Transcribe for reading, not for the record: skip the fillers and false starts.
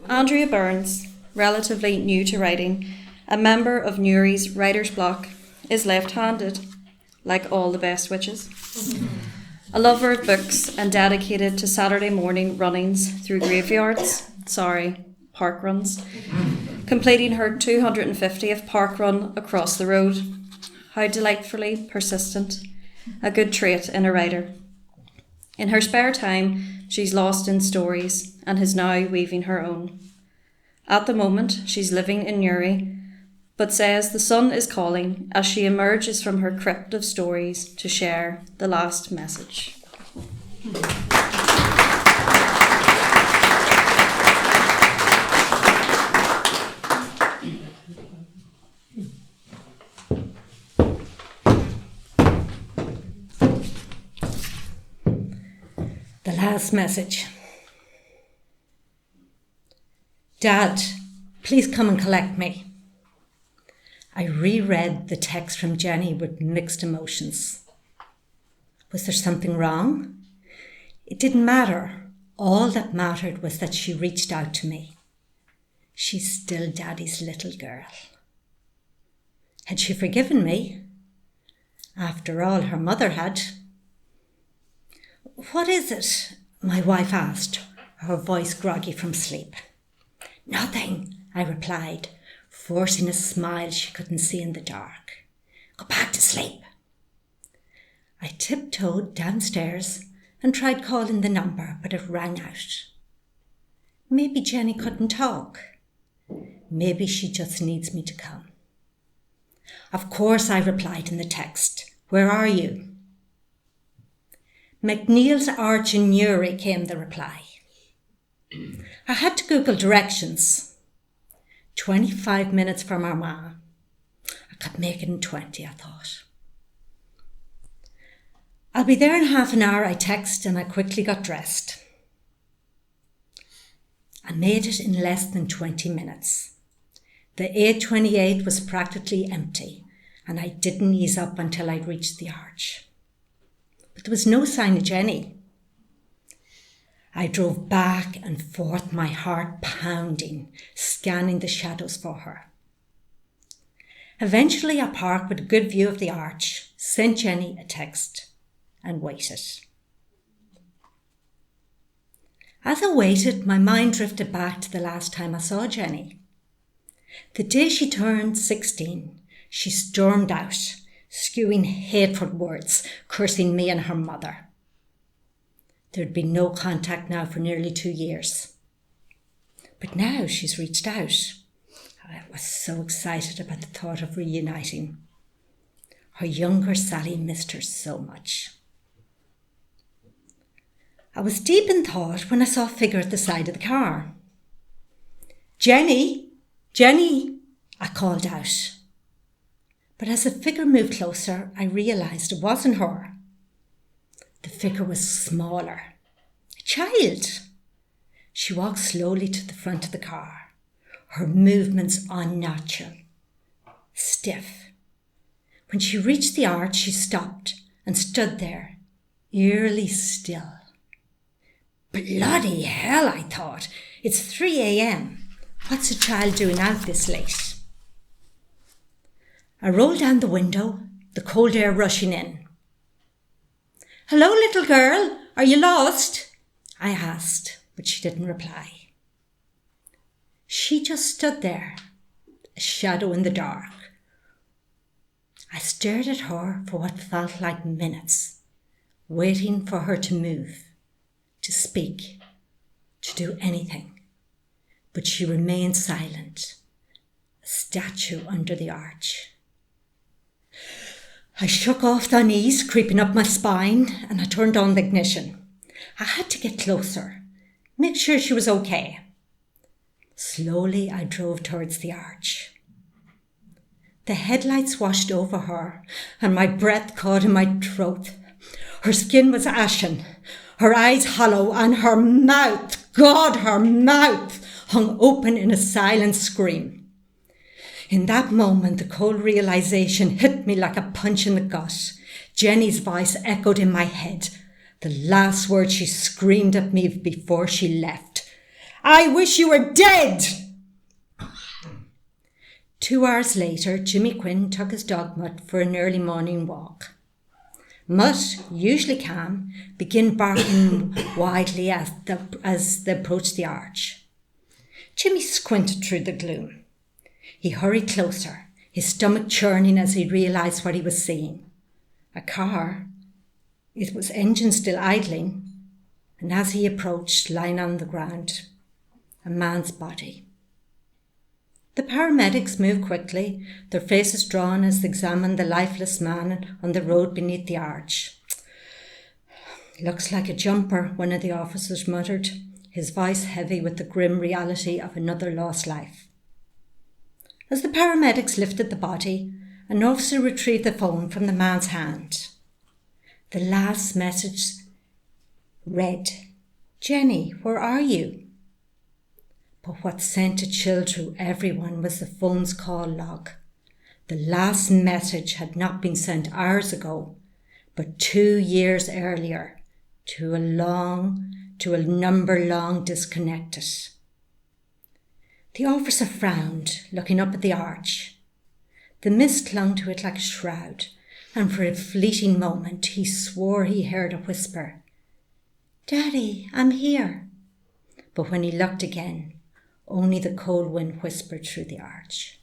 Andrea Burns, relatively new to writing, a member of Newry's writer's block, is left-handed, like all the best witches. A lover of books and dedicated to Saturday morning runnings through park runs, completing her 250th park run across the road. How delightfully persistent, a good trait in a writer. In her spare time, she's lost in stories and is now weaving her own. At the moment, she's living in Newry, but says the sun is calling as she emerges from her crypt of stories to share the last message. The last message. Dad, please come and collect me. I reread the text from Jenny with mixed emotions. Was there something wrong? It didn't matter. All that mattered was that she reached out to me. She's still Daddy's little girl. Had she forgiven me? After all, her mother had. What is it? My wife asked, her voice groggy from sleep. Nothing, I replied, forcing a smile she couldn't see in the dark. Go back to sleep. I tiptoed downstairs and tried calling the number, but it rang out. Maybe Jenny couldn't talk. Maybe she just needs me to come. Of course, I replied in the text. Where are you? McNeil's Arch in Newry, came the reply. I had to Google directions. 25 minutes from Armagh. I could make it in 20, I thought. I'll be there in half an hour, I texted, and I quickly got dressed. I made it in less than 20 minutes. The 828 was practically empty, and I didn't ease up until I'd reached the arch. But there was no sign of Jenny. I drove back and forth, my heart pounding, scanning the shadows for her. Eventually I parked with a good view of the arch, sent Jenny a text, and waited. As I waited, my mind drifted back to the last time I saw Jenny. The day she turned 16, she stormed out, spewing hateful words, cursing me and her mother. There'd been no contact now for nearly 2 years. But now she's reached out. I was so excited about the thought of reuniting. Her younger Sally missed her so much. I was deep in thought when I saw a figure at the side of the car. Jenny! Jenny! I called out. But as the figure moved closer, I realised it wasn't her. The figure was smaller. A child. She walked slowly to the front of the car, her movements unnatural, stiff. When she reached the arch, she stopped and stood there, eerily still. Bloody hell, I thought. It's 3 a.m. What's a child doing out this late? I rolled down the window, the cold air rushing in. Hello, little girl, are you lost? I asked, but she didn't reply. She just stood there, a shadow in the dark. I stared at her for what felt like minutes, waiting for her to move, to speak, to do anything. But she remained silent, a statue under the arch. I shook off the unease creeping up my spine and I turned on the ignition. I had to get closer, make sure she was okay. Slowly I drove towards the arch. The headlights washed over her and my breath caught in my throat. Her skin was ashen, her eyes hollow, and her mouth, God, her mouth, hung open in a silent scream. In that moment, the cold realisation hit me like a punch in the gut. Jenny's voice echoed in my head, the last word she screamed at me before she left. I wish you were dead! 2 hours later, Jimmy Quinn took his dog Mutt for an early morning walk. Mutt, usually calm, began barking wildly as they approached the arch. Jimmy squinted through the gloom. He hurried closer, his stomach churning as he realised what he was seeing. A car. It was engine still idling, and as he approached, lying on the ground, a man's body. The paramedics moved quickly, their faces drawn as they examined the lifeless man on the road beneath the arch. "Looks like a jumper," one of the officers muttered, his voice heavy with the grim reality of another lost life. As the paramedics lifted the body, an officer retrieved the phone from the man's hand. The last message read, "Jenny, where are you?" But what sent a chill through everyone was the phone's call log. The last message had not been sent hours ago, but 2 years earlier, to a number long disconnected. The officer frowned, looking up at the arch. The mist clung to it like a shroud, and for a fleeting moment he swore he heard a whisper, "Daddy, I'm here." But when he looked again, only the cold wind whispered through the arch.